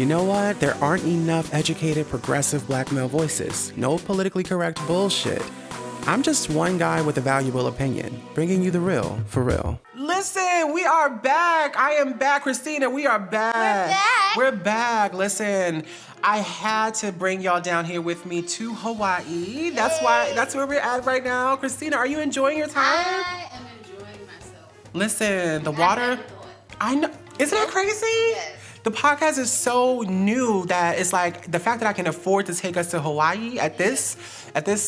You know what? There aren't enough educated, progressive black male voices. No politically correct bullshit. I'm just one guy with a valuable opinion, bringing you the real, for real. Listen, we are back. I am back, Christina. We are back. We're back. Listen, I had to bring y'all down here with me to Hawaii. That's where we're at right now. Christina, are you enjoying your time? I am enjoying myself. Listen, the water. I know. Isn't that crazy? Yes. The podcast is so new that it's like the fact that I can afford to take us to Hawaii at this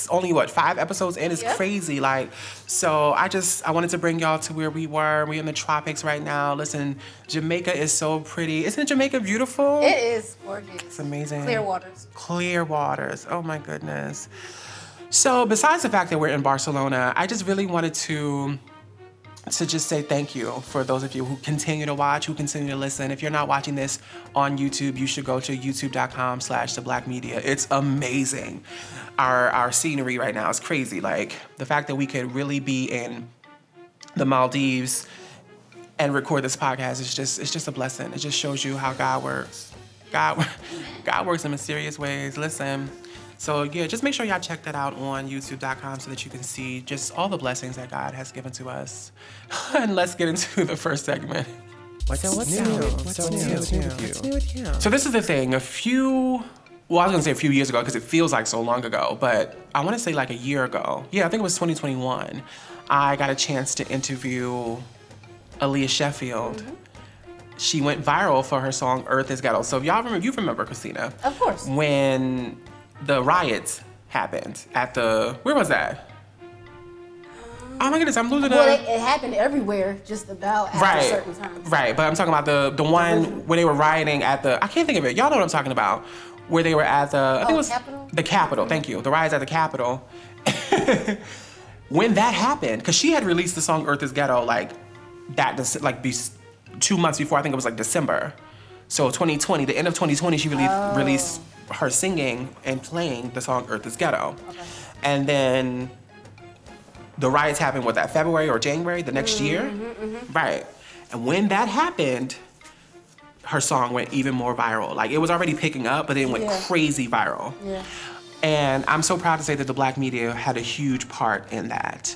only 5 episodes in is crazy. Like, so I wanted to bring y'all to where we were. We're in the tropics right now. Listen, Jamaica is so pretty. Isn't Jamaica beautiful? It is gorgeous. It's amazing. Clear waters. Clear waters. Oh my goodness. So besides the fact that we're in Barcelona, I just really wanted to just say thank you for those of you who continue to watch, who continue to listen. If you're not watching this on YouTube, you should go to youtube.com/TheBLACKMedia. It's amazing. Our scenery right now is crazy. Like, the fact that we could really be in the Maldives and record this podcast it's just a blessing. It just shows you how God works. God works in mysterious ways. Listen. So yeah, just make sure y'all check that out on youtube.com so that you can see just all the blessings that God has given to us. And let's get into the first segment. What's new with you? So this is the thing. I was gonna say a few years ago because it feels like so long ago, but I want to say like a year ago. Yeah, I think it was 2021. I got a chance to interview Aliah Sheffield. Mm-hmm. She went viral for her song "Earth Is Ghetto." So if y'all remember Christina? Of course. When the riots happened at where was that? Oh my goodness, I'm losing it happened everywhere, just about after certain times. Right, but I'm talking about the one where they were rioting at I can't think of it. Y'all know what I'm talking about. Where they were at I think it was Capitol? The Capitol, thank you. The riots at the Capitol. When that happened, because she had released the song "Earth Is Ghetto" like 2 months before, I think it was like December. So 2020, the end of 2020, she released her singing and playing the song "Earth Is Ghetto." Okay. And then the riots happened, February or January the next year? Mm-hmm. Right. And when that happened, her song went even more viral. Like, it was already picking up, but then it went crazy viral. Yeah. And I'm so proud to say that TheBLACKMedia had a huge part in that.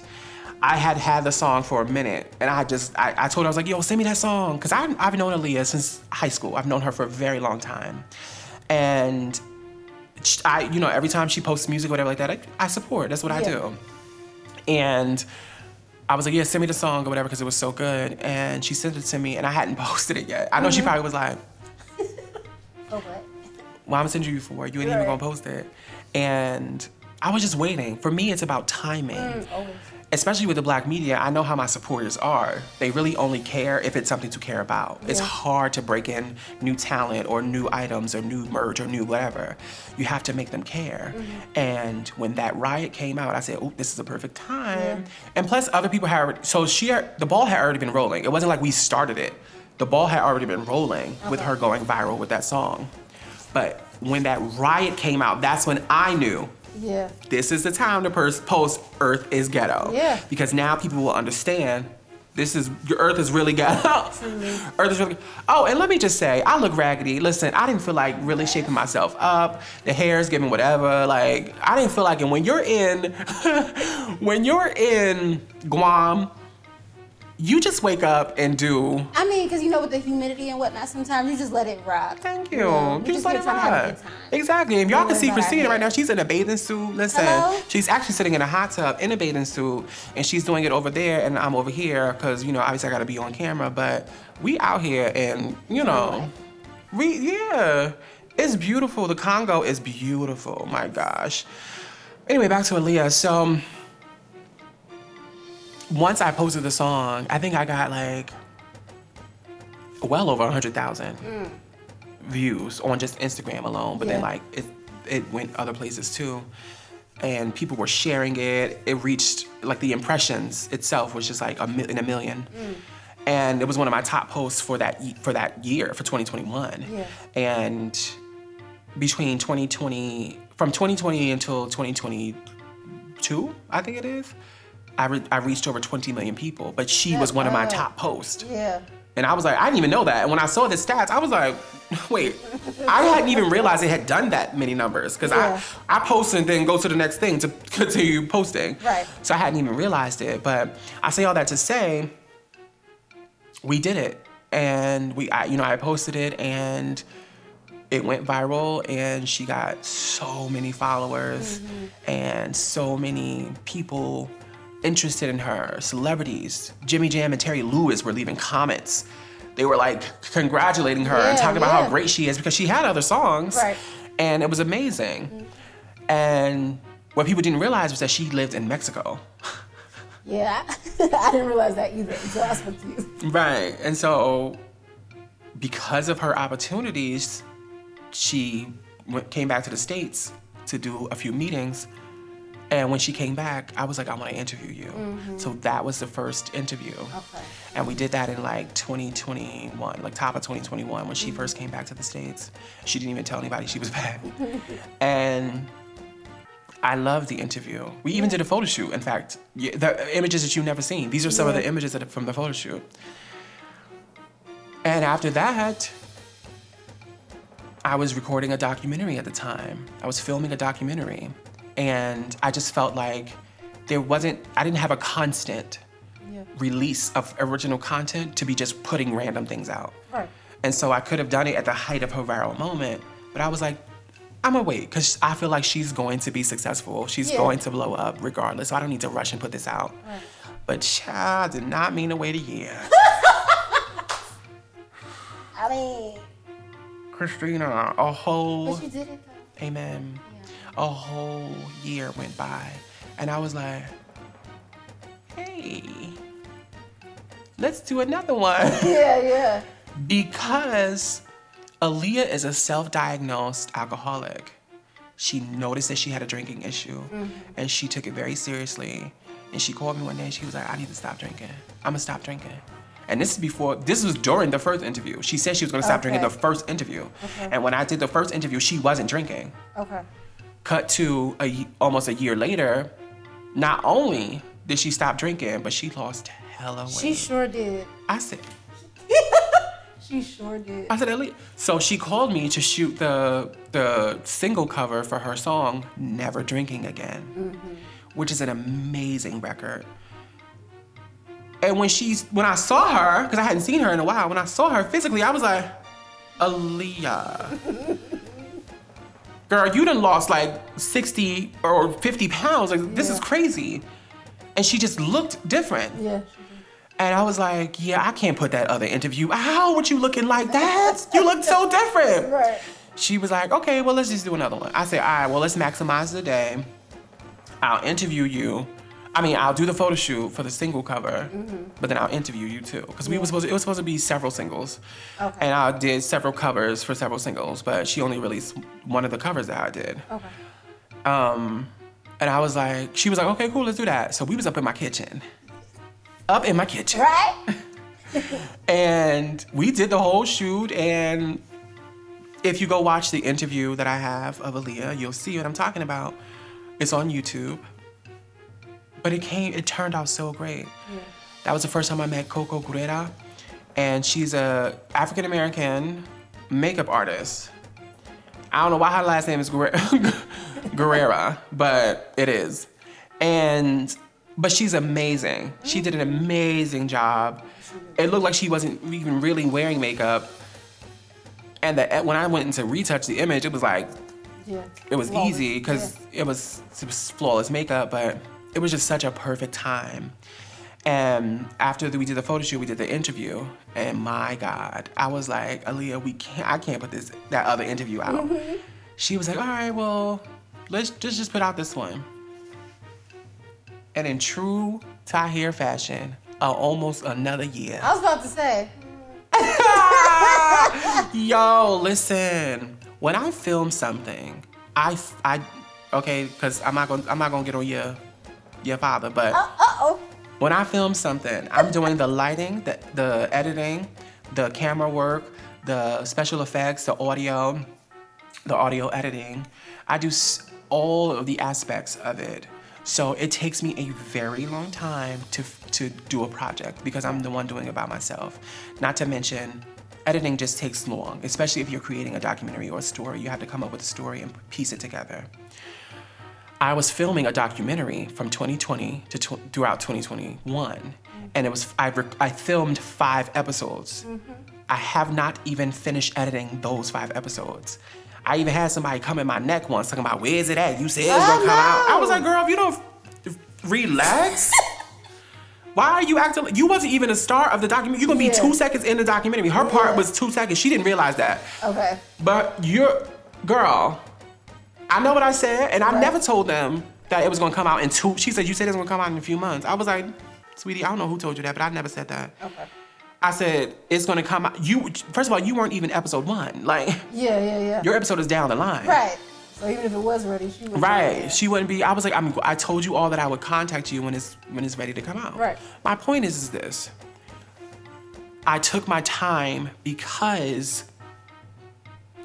I had the song for a minute, and I told her, I was like, yo, send me that song. Because I've known Aliah since high school. I've known her for a very long time. And every time she posts music or whatever like that, I support. That's what I do. And I was like, yeah, send me the song or whatever, because it was so good. And she sent it to me, and I hadn't posted it yet. I know she probably was like, oh, what? Well, I'm sending you for it. You ain't even gonna post it. And I was just waiting. For me, it's about timing. Always. Especially with TheBLACKMedia, I know how my supporters are. They really only care if it's something to care about. Yeah. It's hard to break in new talent or new items or new merch or new whatever. You have to make them care. Mm-hmm. And when that riot came out, I said, oh, this is a perfect time. Yeah. And plus other people the ball had already been rolling. It wasn't like we started it. The ball had already been rolling with her going viral with that song. But when that riot came out, that's when I knew this is the time to post "Earth Is Ghetto." Yeah. Because now people will understand your Earth is really ghetto. Mm-hmm. Earth is really. Oh, and let me just say, I look raggedy. Listen, I didn't feel like really shaping myself up. The hair is giving whatever. Like, I didn't feel like it. When you're in Guam, you just wake up and do. I mean, because with the humidity and whatnot, sometimes you just let it ride. Thank you. You just let it ride. Exactly. If y'all can see Christina right now, she's in a bathing suit. Listen, she's actually sitting in a hot tub in a bathing suit, and she's doing it over there, and I'm over here because obviously I got to be on camera, but we out here, and it's beautiful. The Congo is beautiful. My gosh. Anyway, back to Aliah. So. Once I posted the song, I think I got well over 100,000 views on just Instagram alone. But then it went other places too. And people were sharing it. It reached, the impressions itself was just in a million. And it was one of my top posts for that year, for 2021. Yeah. And from 2020 until 2022, I think it is, I reached over 20 million people, but she was one of my top posts. Yeah. And I was like, I didn't even know that. And when I saw the stats, I was like, wait, I hadn't even realized it had done that many numbers. Because I post and then go to the next thing to continue posting. Right. So I hadn't even realized it. But I say all that to say, we did it. And I posted it and it went viral, and she got so many followers and so many people interested in her, celebrities. Jimmy Jam and Terry Lewis were leaving comments. They were like congratulating her and talking about how great she is, because she had other songs. Right. And it was amazing. And what people didn't realize was that she lived in Mexico. Yeah, I didn't realize that either until I spoke to you. Right. And so because of her opportunities, she came back to the States to do a few meetings. And when she came back, I was like, I want to interview you. So that was the first interview. Okay. And we did that in like 2021, like top of 2021, when she first came back to the States. She didn't even tell anybody she was back. And I loved the interview. We even did a photo shoot. In fact, the images that you've never seen. These are some of the images from the photo shoot. And after that, I was recording a documentary at the time. I was filming a documentary. And I just felt like I didn't have a constant release of original content to be just putting random things out. Right. And so I could have done it at the height of her viral moment, but I was like, I'm gonna wait, because I feel like she's going to be successful. She's going to blow up regardless, so I don't need to rush and put this out. Right. But child, did not mean to wait a year. I mean, Christina, a whole... But you did it though. Amen. A whole year went by, and I was like, hey, let's do another one. Yeah. Because Aliah is a self-diagnosed alcoholic. She noticed that she had a drinking issue, and she took it very seriously. And she called me one day, and she was like, I need to stop drinking. I'm gonna stop drinking. And this was during the first interview. She said she was gonna stop drinking the first interview. Okay. And when I did the first interview, she wasn't drinking. Okay. Cut to almost a year later, not only did she stop drinking, but she lost hella weight. She sure did. I said... She sure did. I said, Aliah. So she called me to shoot the single cover for her song, Never Drinking Again, which is an amazing record. And when I saw her, because I hadn't seen her in a while, when I saw her physically, I was like, Aliah. Girl, you done lost like 60 or 50 pounds. Like, this is crazy. And she just looked different. Yeah. And I was like, I can't put that other interview. How would you looking like that? You look so different. Right. She was like, okay, well, let's just do another one. I said, all right, well, let's maximize the day. I'll interview you. I'll do the photo shoot for the single cover, but then I'll interview you too. Because it was supposed to be several singles. Okay. And I did several covers for several singles, but she only released one of the covers that I did. Okay. And I was like, she was like, okay, cool, let's do that. So we was up in my kitchen. Right? And we did the whole shoot, and if you go watch the interview that I have of Aliah, you'll see what I'm talking about. It's on YouTube. But it turned out so great. Yeah. That was the first time I met Coco Guerrera, and she's a African-American makeup artist. I don't know why her last name is Guerrera, but it is. But she's amazing. She did an amazing job. It looked like she wasn't even really wearing makeup. And when I went to retouch the image, it was like, it was flawless. Easy because it was flawless makeup, but it was just such a perfect time. And after we did the photo shoot, we did the interview, and my God, I was like, Aliah, I can't put that other interview out. She was like, all right, well, let's just put out this one. And in true Tahir fashion, almost another year. I was about to say. Yo, listen. When I film something, okay, because I'm not gonna get on your father, but when I film something, I'm doing the lighting, the editing, the camera work, the special effects, the audio editing. I do all of the aspects of it. So it takes me a very long time to do a project because I'm the one doing it by myself. Not to mention, editing just takes long, especially if you're creating a documentary or a story. You have to come up with a story and piece it together. I was filming a documentary from 2020 to throughout 2021, and it was I filmed 5 episodes. I have not even finished editing those 5 episodes. I even had somebody come in my neck once talking about, where is it at? You said it was gonna come out. I was like, girl, if you don't relax, why are you acting like, you wasn't even a star of the documentary. You're gonna be 2 seconds in the documentary. Her part was 2 seconds. She didn't realize that. Okay. But girl, I know what I said, and I never told them that it was gonna come out in 2. She said, you said it was gonna come out in a few months. I was like, sweetie, I don't know who told you that, but I never said that. Okay. I said, it's gonna come out. First of all, you weren't even episode 1. Like, yeah. your episode is down the line. Right. So even if it was ready, she wouldn't. Right. She wouldn't be. I was like, I told you all that I would contact you when it's ready to come out. Right. My point is this. I took my time because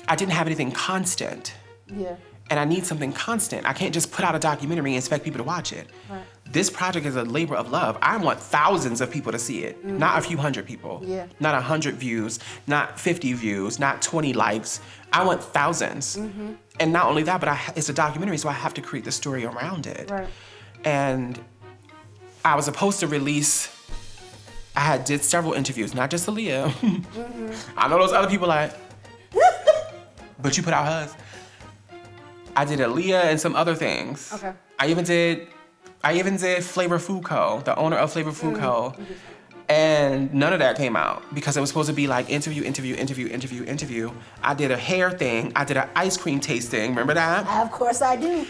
I didn't have anything constant. Yeah. And I need something constant. I can't just put out a documentary and expect people to watch it. Right. This project is a labor of love. I want thousands of people to see it, not a few hundred people. Yeah. Not 100 views, not 50 views, not 20 likes. I want thousands. And not only that, but it's a documentary, so I have to create the story around it. Right. And I was supposed to release, did several interviews, not just Aliah. I know those other people like, but you put out hers. I did Aliah and some other things. Okay. I even did Flavor Food Co., the owner of Flavor Food Co., and none of that came out because it was supposed to be like interview. I did a hair thing. I did an ice cream tasting. Remember that? Of course I do.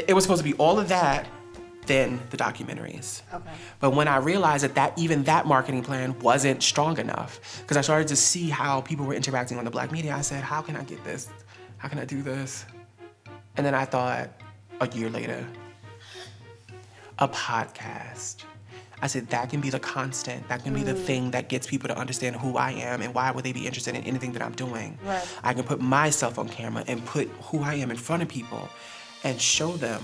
It was supposed to be all of that, then the documentaries. Okay. But when I realized that even that marketing plan wasn't strong enough, because I started to see how people were interacting on the Black media, I said, how can I get this? How can I do this? And then I thought, a year later, a podcast. I said, that can be the constant. That can be the thing that gets people to understand who I am and why would they be interested in anything that I'm doing. Right. I can put myself on camera and put who I am in front of people and show them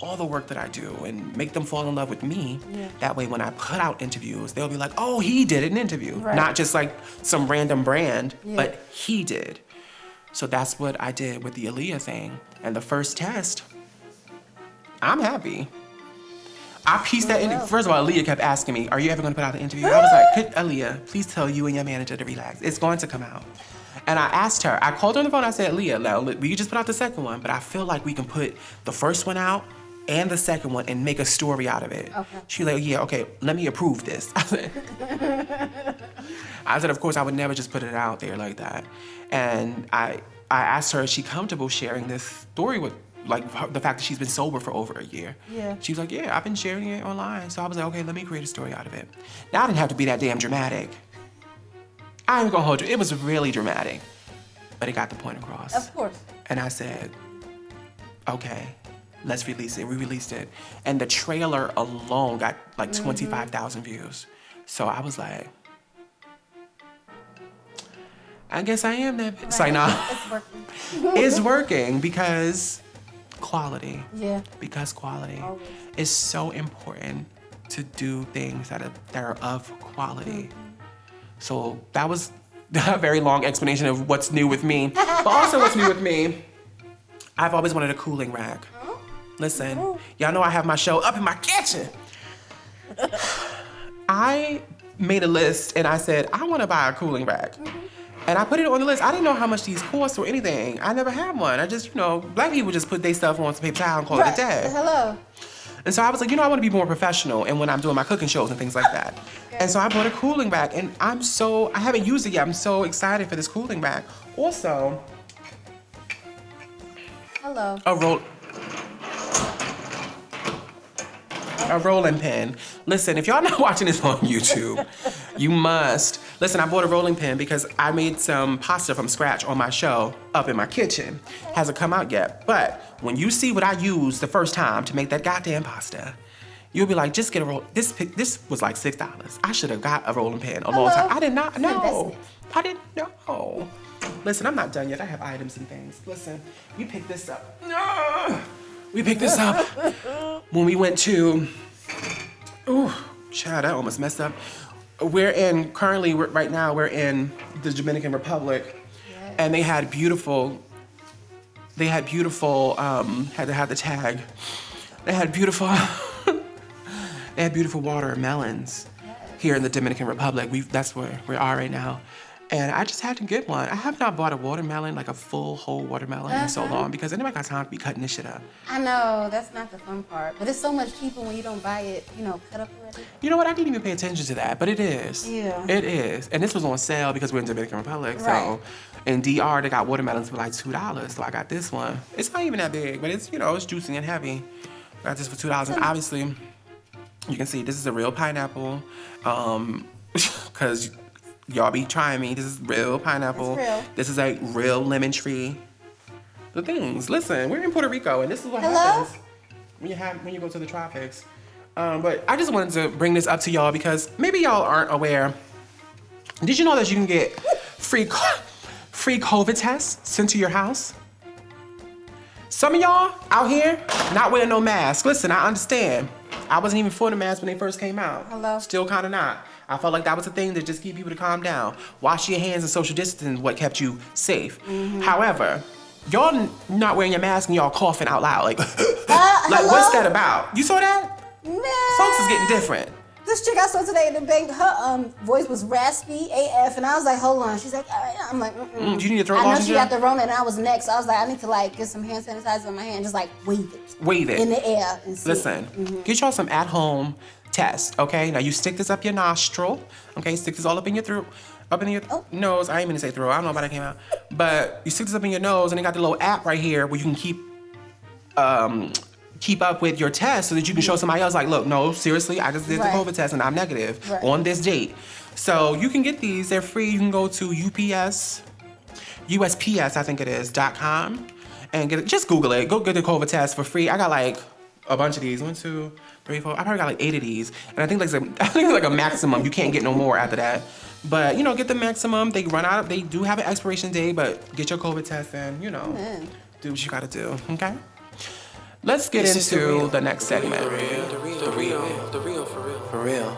all the work that I do and make them fall in love with me. Yeah. That way, when I put out interviews, they'll be like, oh, he did an interview. Right. Not just like some random brand, but he did. So that's what I did with the Aliah thing. And the first test, I'm happy. I pieced that in. First of all, Aliah kept asking me, are you ever going to put out the interview? I was like, Aliah, please tell you and your manager to relax. It's going to come out. And I asked her, I called her on the phone, I said, Aliah, now, we just put out the second one, but I feel like we can put the first one out and the second one and make a story out of it. Okay. She was like, yeah, okay, let me approve this. I said, of course, I would never just put it out there like that. And I asked her, is she comfortable sharing this story with, like, the fact that she's been sober for over a year? Yeah. She was like, yeah, I've been sharing it online. So I was like, okay, let me create a story out of it. Now, I didn't have to be that damn dramatic. I ain't gonna hold you. It was really dramatic, but it got the point across. Of course. And I said, okay, let's release it. We released it. And the trailer alone got like 25,000 views. So I was like, I guess I am that bitch. It's like, nah. It's working. It's working because quality. Yeah. Because quality. Always. Is so important to do things that are of quality. So that was a very long explanation of what's new with me. But also what's new with me, I've always wanted a cooling rack. Listen, y'all know I have my show up in my kitchen. I made a list and I said, I want to buy a cooling rack. And I put it on the list. I didn't know how much these cost or anything. I never had one. I just, Black people just put their stuff on some paper towel and call it a day. Hello. And so I was like, I want to be more professional and when I'm doing my cooking shows and things like that. And so I bought a cooling rack and I haven't used it yet. I'm so excited for this cooling rack. Also, hello. A rolling pin. Listen, if y'all not watching this on YouTube, you must. Listen, I bought a rolling pin because I made some pasta from scratch on my show up in my kitchen. Hasn't come out yet. But when you see what I used the first time to make that goddamn pasta, you'll be like, just get a roll. This was like $6. I should have got a rolling pin a long time. I did not know. I didn't know. Listen, I'm not done yet. I have items and things. Listen, you pick this up. We picked this up when we went to, ooh, child, I almost messed up. Right now, we're in the Dominican Republic, and they had beautiful, had to have the tag. They had beautiful, they had beautiful watermelons here in the Dominican Republic. That's where we are right now. And I just had to get one. I have not bought a watermelon, like a full, whole watermelon in so long because anybody got time to be cutting this shit up. I know, that's not the fun part. But it's so much cheaper when you don't buy it, cut up already. You know what? I didn't even pay attention to that, but it is. Yeah. It is. And this was on sale because we're in Dominican Republic. Right. So in DR, they got watermelons for like $2. So I got this one. It's not even that big, but it's, it's juicy and heavy. I got this for $2. And obviously, you can see this is a real pineapple. Because y'all be trying me. This is real pineapple. It's real. This is a real lemon tree. The things. Listen, we're in Puerto Rico, and this is what Hello? happens when you go to the tropics. But I just wanted to bring this up to y'all because maybe y'all aren't aware. Did you know that you can get free COVID tests sent to your house? Some of y'all out here not wearing no mask. Listen, I understand. I wasn't even for the mask when they first came out. Hello? Still kind of not. I felt like that was a thing to just keep people to calm down. Wash your hands and social distancing what kept you safe. Mm-hmm. However, y'all not wearing your mask and y'all coughing out loud. Like, what's that about? You saw that? Man. Folks is getting different. This chick I saw today in the bank, her voice was raspy AF, and I was like, hold on. She's like, all right. I'm like, Do you need a throat I know lotion? she got the Rona, and I was next. So I was like, I need to get some hand sanitizer in my hand, just wave it. Wave it. In the air and see. Listen, get y'all some at-home tests, okay? Now you stick this up your nostril, okay? Stick this all up in your throat, up in your nose. I ain't mean to say throat. I don't know why that came out. But you stick this up in your nose, and they got the little app right here where you can keep up with your test so that you can show somebody else, like, look, no, seriously, I just did the COVID test and I'm negative on this date. So you can get these. They're free. You can go to USPS, I think it is, .com and get it. Just Google it. Go get the COVID test for free. I got a bunch of these. 1, 2, 3, 4. I probably got 8 of these. And I think like a maximum. You can't get no more after that. But, get the maximum. They run out. They do have an expiration date, but get your COVID test and, do what you got to do. Okay? Let's get into the next segment. The real for real.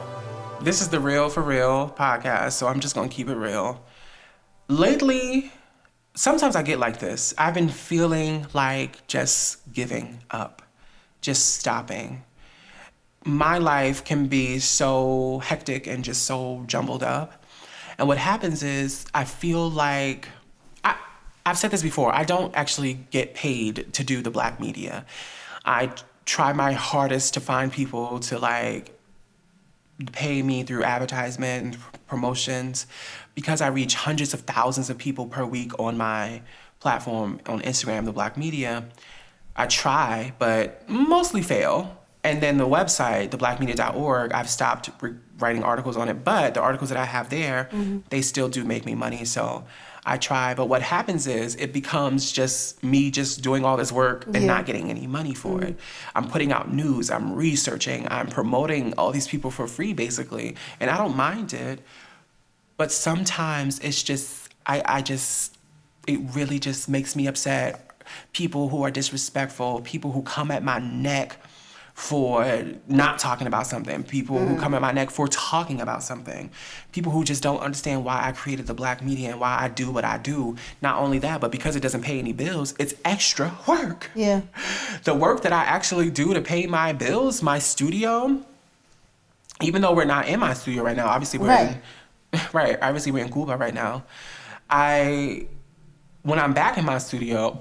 This is the Real for Real podcast, so I'm just gonna keep it real. Lately, sometimes I get like this. I've been feeling like just giving up, just stopping. My life can be so hectic and just so jumbled up. And what happens is I feel like, I've said this before, I don't actually get paid to do the Black media. I try my hardest to find people to pay me through advertisement and promotions because I reach hundreds of thousands of people per week on my platform on Instagram, The Black Media. I try, but mostly fail. And then the website, TheBLACKMedia.org, I've stopped writing articles on it, but the articles that I have there, they still do make me money, so I try. But what happens is it becomes just me just doing all this work and not getting any money for it. I'm putting out news, I'm researching, I'm promoting all these people for free, basically, and I don't mind it. But sometimes it's just, it really just makes me upset. People who are disrespectful, people who come at my neck for not talking about something, people who come at my neck for talking about something, people who just don't understand why I created the Black media and why I do what I do. Not only that, but because it doesn't pay any bills, it's extra work. Yeah. The work that I actually do to pay my bills, my studio, even though we're not in my studio right now, obviously we're obviously we're in Cuba right now. When I'm back in my studio,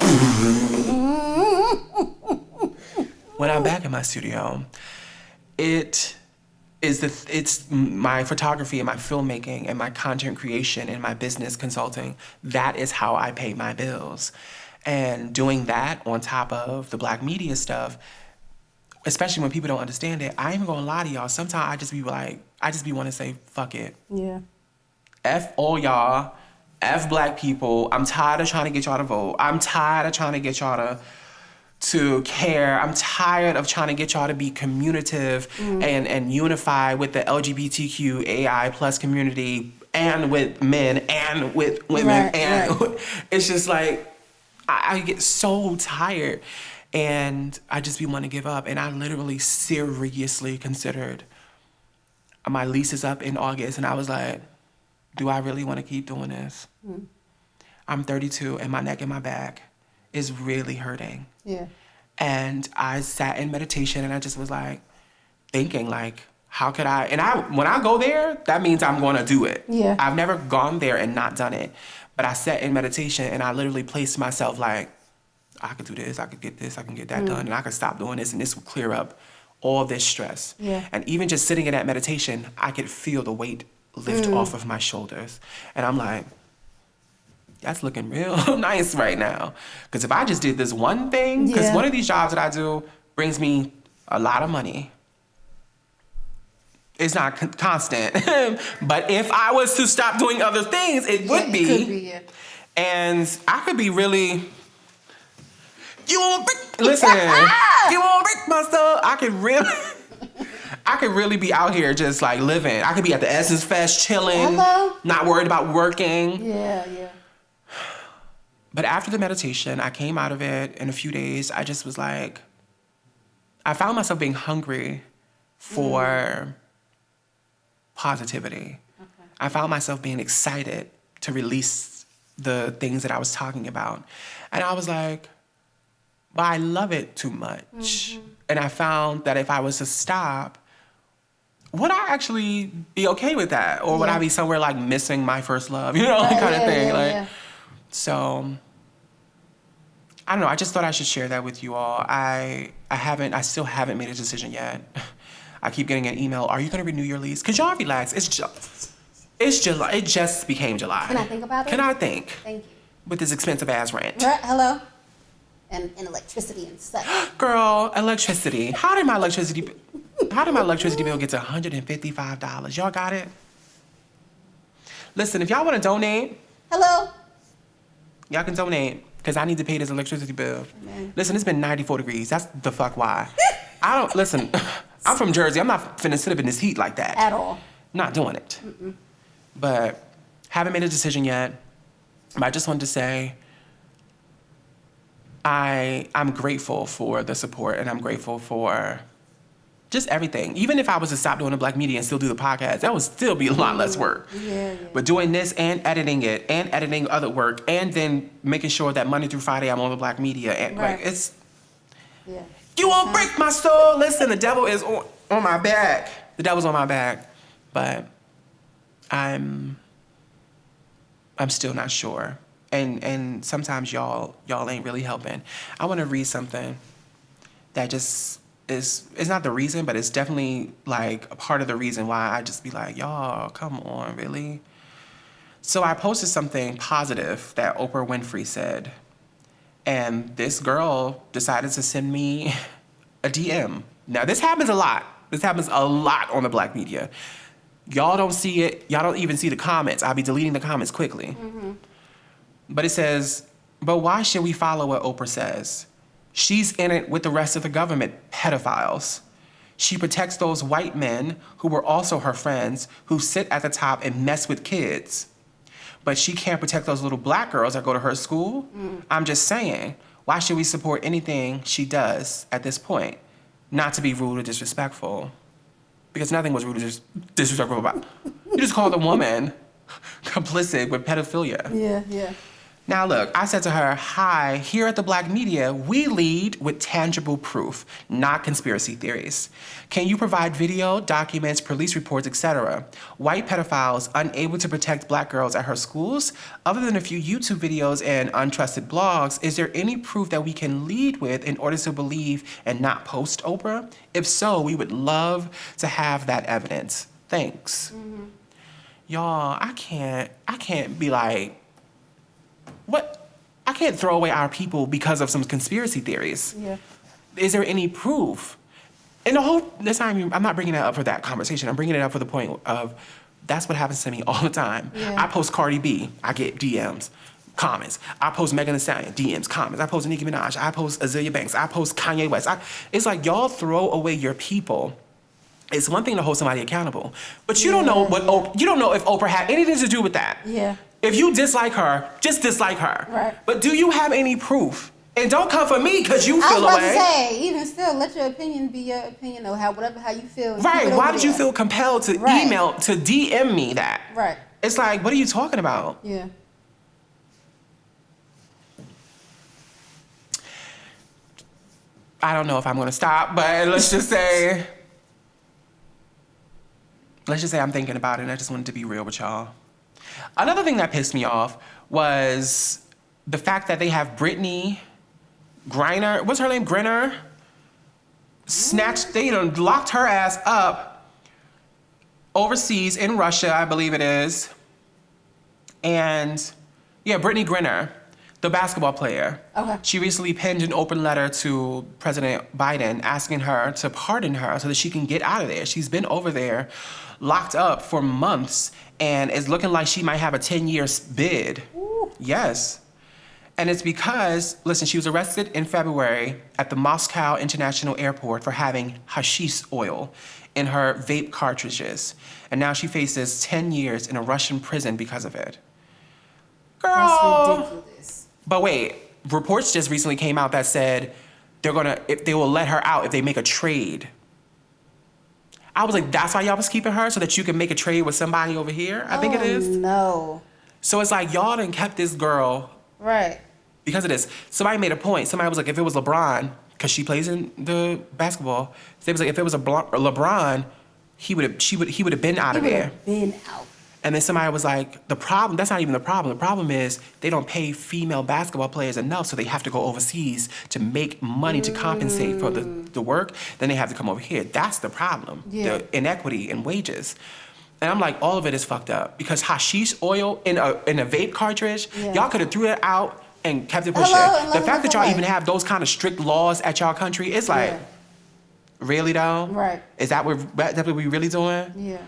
it's my photography and my filmmaking and my content creation and my business consulting. That is how I pay my bills. And doing that on top of the Black media stuff, especially when people don't understand it, I ain't even gonna lie to y'all. Sometimes I just be wanting to say, fuck it. Yeah. F all y'all. F Black people. I'm tired of trying to get y'all to vote. I'm tired of trying to get y'all to care. I'm tired of trying to get y'all to be communicative and unify with the LGBTQAI plus community and with men and with women. It's just like, I get so tired. And I just be wanting to give up. And I literally seriously considered, my lease is up in August, and I was like, do I really want to keep doing this? I'm 32, and my neck and my back is really hurting. Yeah. And I sat in meditation, and I just was like, thinking like, how could I? And when I go there, that means I'm going to do it. Yeah. I've never gone there and not done it. But I sat in meditation, and I literally placed myself like, I could do this, I could get this, I can get that done, and I could stop doing this, and this will clear up all this stress. Yeah. And even just sitting in that meditation, I could feel the weight lift off of my shoulders. And I'm like, that's looking real nice right now. Because if I just did this one thing, because one of these jobs that I do brings me a lot of money. It's not constant. But if I was to stop doing other things, it would be. It could be, yeah. And I could be really, you won't break, listen, you won't break my soul. I could really be out here just like living. I could be at the Essence Fest chilling, not worried about working. Yeah, yeah. But after the meditation, I came out of it in a few days. I just was like, I found myself being hungry for positivity. Okay. I found myself being excited to release the things that I was talking about. And I was like, but I love it too much. And I found that if I was to stop, would I actually be okay with that? Or would I be somewhere like missing my first love, you know, kind of thing. So, I don't know. I just thought I should share that with you all. I still haven't made a decision yet. I keep getting an email. Are you going to renew your lease? Because y'all relax. It's July. It just became July. Can I think about it? Can I think? Thank you. With this expensive ass rent. Right, hello? And electricity and stuff. Girl, electricity. How did my electricity bill get to $155? Y'all got it? Listen, if y'all want to donate. Hello? Y'all can donate, because I need to pay this electricity bill. Man. Listen, it's been 94 degrees. That's the fuck why. Listen, I'm from Jersey. I'm not finna sit up in this heat like that. At all. Not doing it. But haven't made a decision yet. But I just wanted to say, I'm grateful for the support, and I'm grateful for just everything. Even if I was to stop doing the Black Media and still do the podcast, that would still be a lot less work. Yeah. But doing this and editing it and editing other work and then making sure that Monday through Friday I'm on the Black Media, and like it's, you won't break my soul. Listen, the devil is on my back. The devil's on my back, but I'm still not sure. And sometimes y'all ain't really helping. I want to read something that just it's not the reason, but it's definitely like a part of the reason why I just be like, y'all, come on, really? So I posted something positive that Oprah Winfrey said. And this girl decided to send me a DM. Now, this happens a lot. This happens a lot on the Black Media. Y'all don't see it. Y'all don't even see the comments. I'll be deleting the comments quickly. But it says, but why should we follow what Oprah says? She's in it with the rest of the government pedophiles. She protects those white men who were also her friends who sit at the top and mess with kids. But she can't protect those little black girls that go to her school. I'm just saying, why should we support anything she does at this point? Not to be rude or disrespectful. Because nothing was rude or disrespectful about it. You just called a woman complicit with pedophilia. Yeah. Now look, I said to her, hi, here at the Black Media, we lead with tangible proof, not conspiracy theories. Can you provide video, documents, police reports, etc.? White pedophiles unable to protect black girls at her schools? Other than a few YouTube videos and untrusted blogs, is there any proof that we can lead with in order to believe and not post Oprah? If so, we would love to have that evidence. Thanks. Y'all, I can't be like, what? I can't throw away our people because of some conspiracy theories. Yeah. Is there any proof? And the whole, I'm not bringing that up for that conversation. I'm bringing it up for the point of, that's what happens to me all the time. Yeah. I post Cardi B, I get DMs, comments. I post Megan Thee Stallion, DMs, comments. I post Nicki Minaj, I post Azealia Banks, I post Kanye West. It's like y'all throw away your people. It's one thing to hold somebody accountable, but you don't know you don't know if Oprah had anything to do with that. Yeah. If you dislike her, just dislike her. Right. But do you have any proof? And don't come for me because you I was feel about away. to say, even still, let your opinion be your opinion, or how you feel. Right. Why did you feel compelled to DM me that? Right. It's like, what are you talking about? Yeah. I don't know if I'm going to stop, but let's just say I'm thinking about it, and I just wanted to be real with y'all. Another thing that pissed me off was the fact that they have Brittney Griner, what's her name, Griner? They locked her ass up overseas in Russia, I believe it is. And yeah, Brittney Griner, the basketball player. Okay. She recently penned an open letter to President Biden asking her to pardon her so that she can get out of there. She's been over there locked up for months and it's looking like she might have a 10-year bid. Ooh. Yes. And it's because, listen, she was arrested in February at the Moscow International Airport for having hashish oil in her vape cartridges. And now she faces 10 years in a Russian prison because of it. Girl. That's ridiculous. But wait, reports just recently came out that said if they will let her out if they make a trade. I was like, that's why y'all was keeping her, so that you can make a trade with somebody over here? I think it is. No. So it's like, y'all done kept this girl. Right. Because of this. Somebody made a point. Somebody was like, if it was LeBron, because she plays in the basketball, they was like, if it was LeBron, he would have been out of there. Been out. And then somebody was like, that's not even the problem. The problem is they don't pay female basketball players enough, so they have to go overseas to make money to compensate for the work. Then they have to come over here. That's the problem, the inequity in wages. And I'm like, all of it is fucked up. Because hashish oil in a vape cartridge, y'all could have threw it out and kept it pushing. The fact that y'all even have those kind of strict laws at y'all country, it's like, really though? Right. Is that what we really doing? Yeah.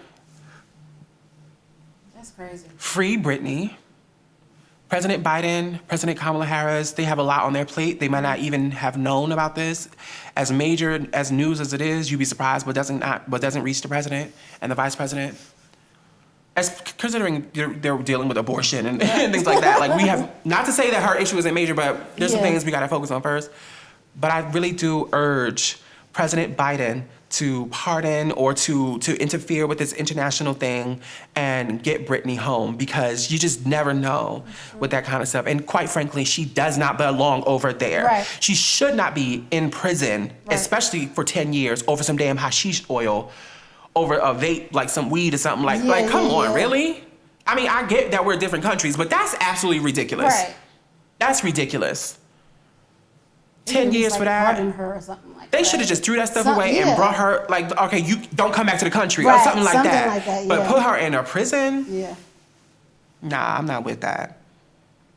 That's crazy. Free Brittney. President Biden, President Kamala Harris, they have a lot on their plate. They might not even have known about this. As major as news as it is, you'd be surprised what doesn't reach the president and the vice president. Considering they're dealing with abortion and things like that. Like, we have, not to say that her issue isn't major, but there's some things we gotta focus on first. But I really do urge President Biden to pardon or to interfere with this international thing and get Brittney home, because you just never know with that kind of stuff. And quite frankly, she does not belong over there. Right. She should not be in prison, especially for 10 years over some damn hashish oil, over a vape, like some weed or something. Come on, really? I mean, I get that we're different countries, but that's absolutely ridiculous. Right. That's ridiculous. 10 years for that. Pardon her or something like They that. should have just threw that stuff away and brought her, like, okay, you don't come back to the country or Right, something like something that. like that, But yeah. put her in a prison? Yeah. Nah, I'm not with that.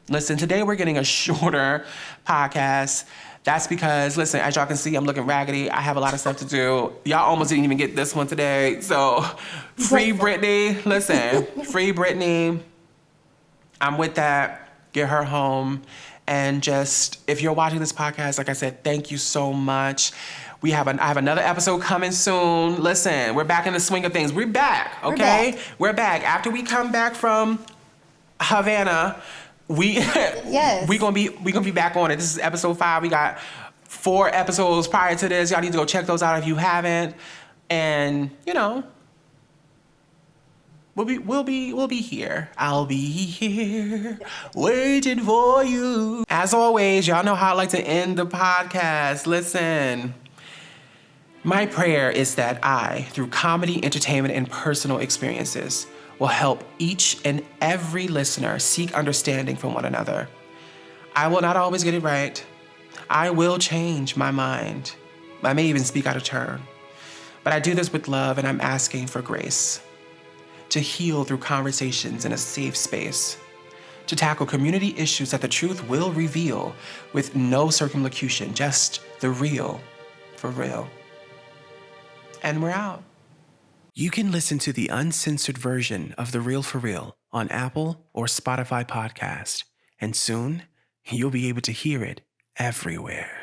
Listen, today we're getting a shorter podcast. That's because, listen, as y'all can see, I'm looking raggedy. I have a lot of stuff to do. Y'all almost didn't even get this one today. So, free Brittney. Listen, free Brittney. I'm with that. Get her home. And just, if you're watching this podcast, like I said, thank you so much. I have another episode coming soon. Listen, we're back in the swing of things. We're back, okay? We're back. After we come back from Havana, we gonna be back on it. This is episode 5. We got 4 episodes prior to this. Y'all need to go check those out if you haven't. And we'll be here. I'll be here waiting for you. As always, y'all know how I like to end the podcast. Listen, my prayer is that I, through comedy, entertainment, and personal experiences, will help each and every listener seek understanding from one another. I will not always get it right. I will change my mind. I may even speak out of turn. But I do this with love, and I'm asking for grace to heal through conversations in a safe space, to tackle community issues that the truth will reveal with no circumlocution, just the real for real. And we're out. You can listen to the uncensored version of The Real for Real on Apple or Spotify podcast, and soon you'll be able to hear it everywhere.